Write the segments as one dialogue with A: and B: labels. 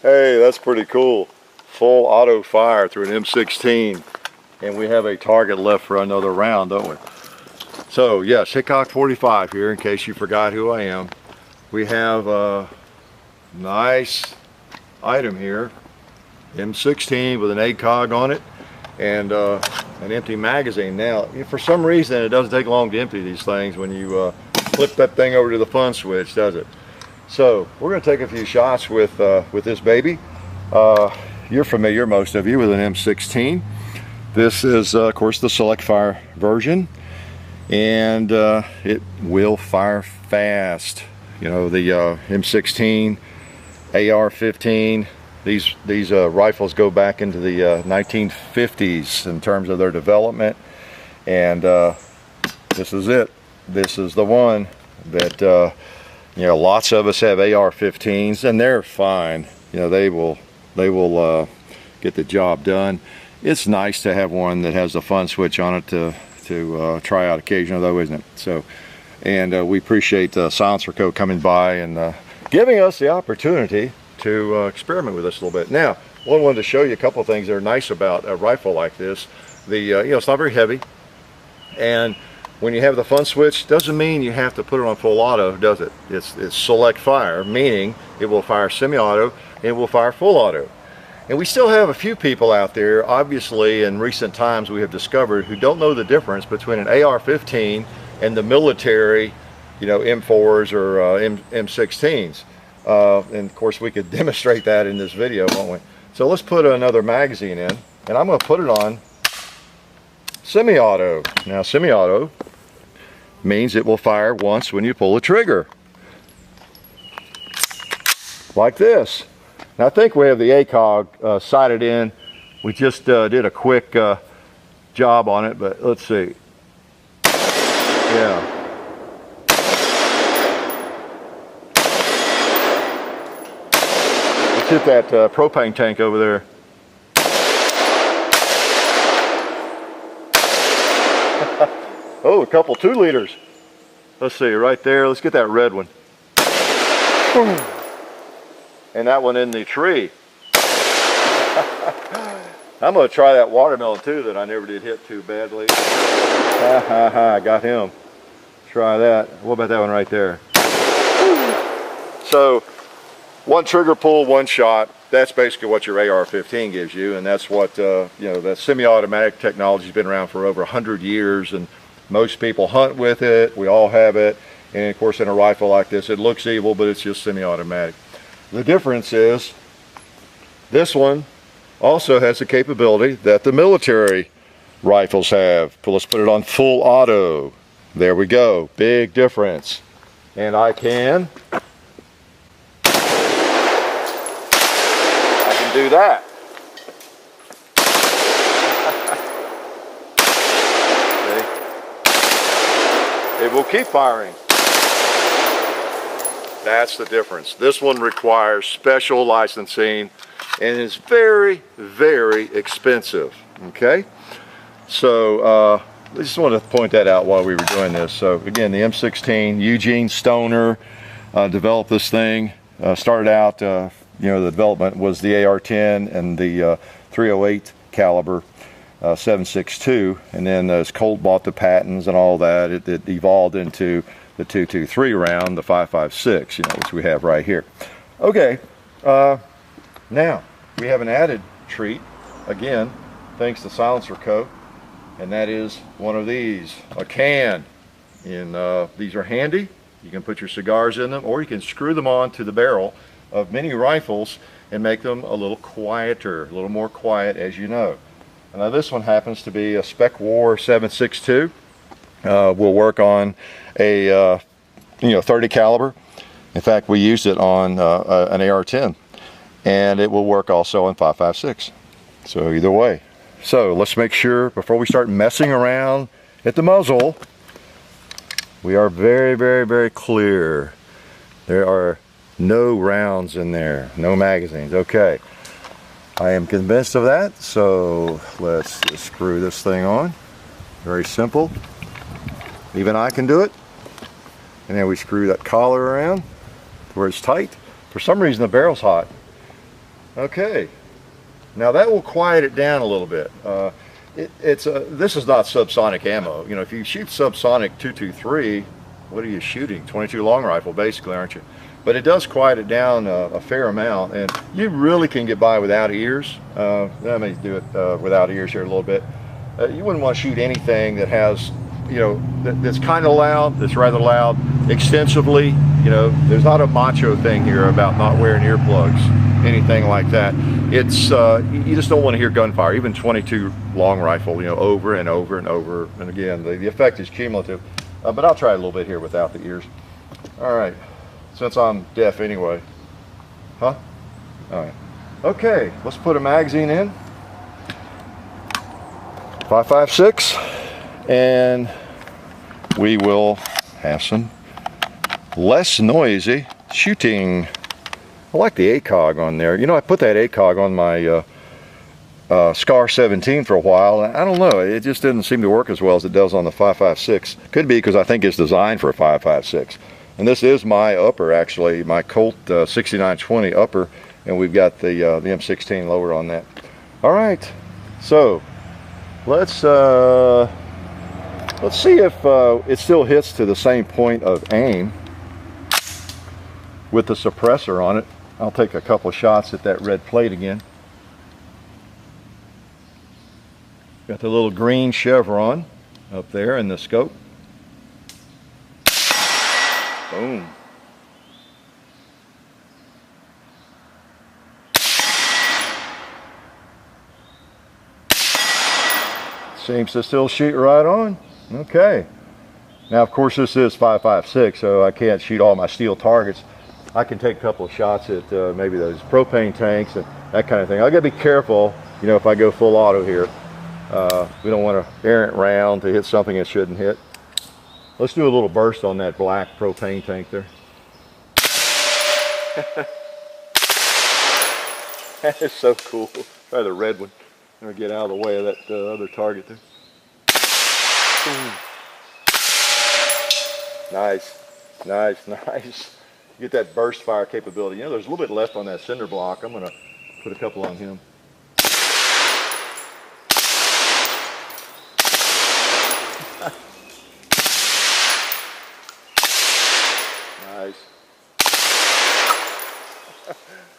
A: Hey, that's pretty cool. Full auto fire through an M16. And we have a target left for another round, don't we? So yes, Hickok 45 here, in case you forgot who I am. We have a nice item here, M16 with an ACOG on it and an empty magazine. Now, for some reason, it doesn't take long to empty these things when you flip that thing over to the fun switch, does it? So we're going to take a few shots with this baby. You're familiar, most of you, with an M16. This is, of course, the select fire version, and it will fire fast. You know, the M16, AR-15, these rifles go back into the 1950s in terms of their development, and this is it. This is the one that you know, lots of us have AR-15s, and they're fine. You know, they will get the job done. It's nice to have one that has a fun switch on it to try out occasionally, though, isn't it? So, and we appreciate Silencer Co. coming by and giving us the opportunity to experiment with this a little bit. Now, I wanted to show you a couple of things that are nice about a rifle like this. You know, it's not very heavy, and when you have the fun switch, doesn't mean you have to put it on full auto, does it? It's select fire, meaning it will fire semi-auto and it will fire full auto. And we still have a few people out there, obviously in recent times we have discovered, who don't know the difference between an AR-15 and the military, you know, M4s or M16s. And of course we could demonstrate that in this video, won't we? So let's put another magazine in, and I'm going to put it on semi-auto. Now, semi-auto means it will fire once when you pull the trigger, like this. Now, I think we have the ACOG sighted in. We just did a quick job on it, but let's see. Yeah. Let's hit that propane tank over there. Oh, a couple 2 liters. Let's see, right there. Let's get that red one. And that one in the tree. I'm going to try that watermelon too that I never did hit too badly. Ha ha ha, I got him. Try that. What about that one right there? So, one trigger pull, one shot. That's basically what your AR-15 gives you, and that's what, you know, that semi-automatic technology has been around for over 100 years, and most people hunt with it. We all have it, and of course in a rifle like this, it looks evil, but it's just semi-automatic. The difference is this one also has the capability that the military rifles have. Let's put it on full auto. There we go. Big difference. And I can do that. See? It will keep firing. That's the difference. This one requires special licensing and is very, very expensive. Okay? So, I just wanted to point that out while we were doing this. So, again, the M16, Eugene Stoner developed this thing. Started out, you know, the development was the AR-10 and the 308 caliber 7.62, and then as Colt bought the patents and all that, it evolved into the 223 round, the 5.56, you know, which we have right here. Okay, now we have an added treat, again, thanks to Silencer Co., and that is one of these, a can. And these are handy. You can put your cigars in them, or you can screw them on to the barrel of many rifles and make them a little quieter, a little more quiet, as you know. And now this one happens to be a Spec War 7.62. Will work on a 30 caliber. In fact, we used it on an AR-10, and it will work also on 5.56. So either way. So let's make sure before we start messing around at the muzzle, we are very, very, very clear. There are no rounds in there, no magazines. Okay, I am convinced of that. So let's just screw this thing on. Very simple. Even I can do it. And then we screw that collar around where it's tight. For some reason the barrel's hot. Okay, now that will quiet it down a little bit. This is not subsonic ammo. You know, if you shoot subsonic 223, what are you shooting? 22 long rifle, basically, aren't you? But it does quiet it down a fair amount, and you really can get by without ears. Let me do it without ears here a little bit. You wouldn't want to shoot anything that has, you know, that's kind of loud, that's rather loud, extensively. You know, there's not a macho thing here about not wearing earplugs, anything like that. It's you just don't want to hear gunfire, even 22 long rifle, you know, over and over and over. And again, the effect is cumulative. But I'll try a little bit here without the ears. All right, since I'm deaf anyway. Huh? All right. Okay, let's put a magazine in. 5.56, and we will have some less noisy shooting. I like the ACOG on there. You know, I put that ACOG on my SCAR 17 for a while. I don't know, it just didn't seem to work as well as it does on the 5.56. Could be because I think it's designed for a 5.56. And this is my upper, actually, my Colt 6920 upper, and we've got the M16 lower on that. All right, so let's see if it still hits to the same point of aim with the suppressor on it. I'll take a couple shots at that red plate again. Got the little green chevron up there in the scope. Boom. Seems to still shoot right on. Okay. Now, of course, this is 5.56, so I can't shoot all my steel targets. I can take a couple of shots at maybe those propane tanks and that kind of thing. I gotta be careful, you know, if I go full auto here. We don't want to errant round to hit something it shouldn't hit. Let's do a little burst on that black propane tank there. That is so cool. Try the red one. Or get out of the way of that other target there. Boom. Nice, nice, nice. Get that burst fire capability. You know, there's a little bit left on that cinder block. I'm gonna put a couple on him. Nice.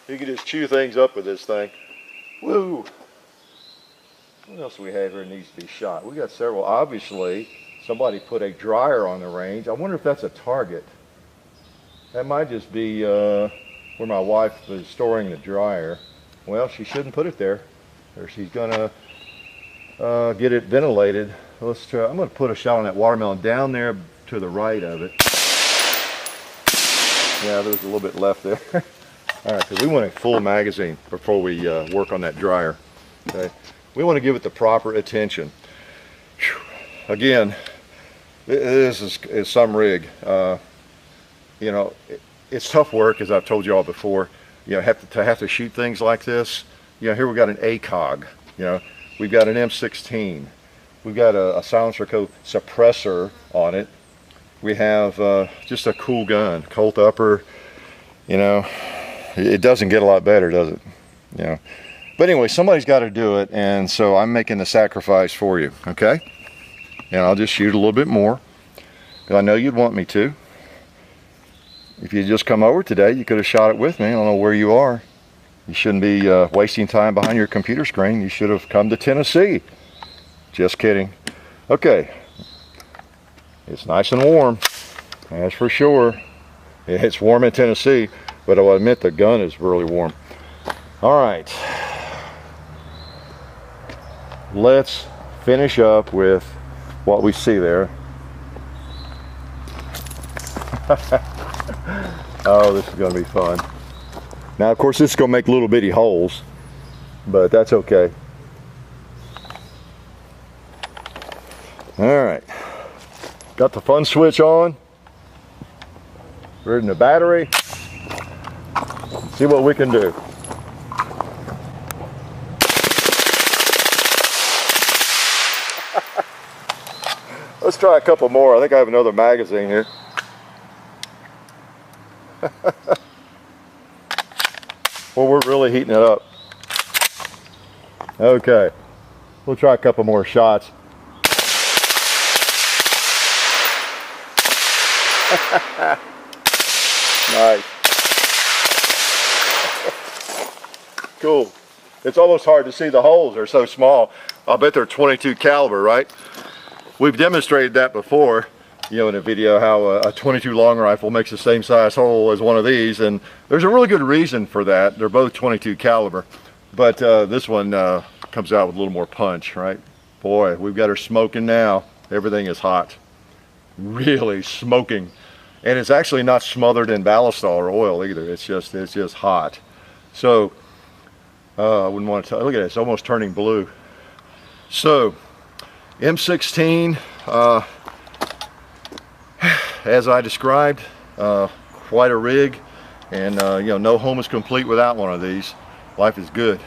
A: You can just chew things up with this thing. Woo! What else do we have here that needs to be shot? We got several. Obviously, somebody put a dryer on the range. I wonder if that's a target. That might just be where my wife was storing the dryer. Well, she shouldn't put it there, or she's gonna get it ventilated. Let's try. I'm gonna put a shot on that watermelon down there to the right of it. Yeah, there's a little bit left there. All right, because we want a full magazine before we work on that dryer. Okay, we want to give it the proper attention. Whew. Again, this is some rig. You know, it's tough work, as I've told you all before. You know, have to shoot things like this. You know, here we got an ACOG. You know, we've got an M16. We've got a silencer code suppressor on it. We have just a cool gun, Colt upper. You know, it doesn't get a lot better, does it? You know, but anyway, somebody's got to do it, and so I'm making the sacrifice for you. Okay, and I'll just shoot a little bit more because I know you'd want me to. If you just come over today, you could have shot it with me. I don't know where you are. You shouldn't be wasting time behind your computer screen. You should have come to Tennessee. Just kidding. Okay. It's nice and warm. That's for sure. It's warm in Tennessee, but I'll admit the gun is really warm. All right. Let's finish up with what we see there. Oh, this is going to be fun. Now, of course, this is going to make little bitty holes, but that's okay. All right. Got the fun switch on. Reading the battery. See what we can do. Let's try a couple more. I think I have another magazine here. Well, we're really heating it up. Okay, we'll try a couple more shots. Nice. Cool. It's almost hard to see, the holes are so small. I'll bet they're 22 caliber, right? We've demonstrated that before, you know, in a video, how a 22 long rifle makes the same size hole as one of these, and there's a really good reason for that. They're both 22 caliber, but this one comes out with a little more punch, right? Boy, we've got her smoking now. Everything is hot, really smoking, and it's actually not smothered in ballast or oil either. It's just hot. So I wouldn't want to tell. Look at it, it's almost turning blue. So M16, as I described, quite a rig, and you know, no home is complete without one of these. Life is good.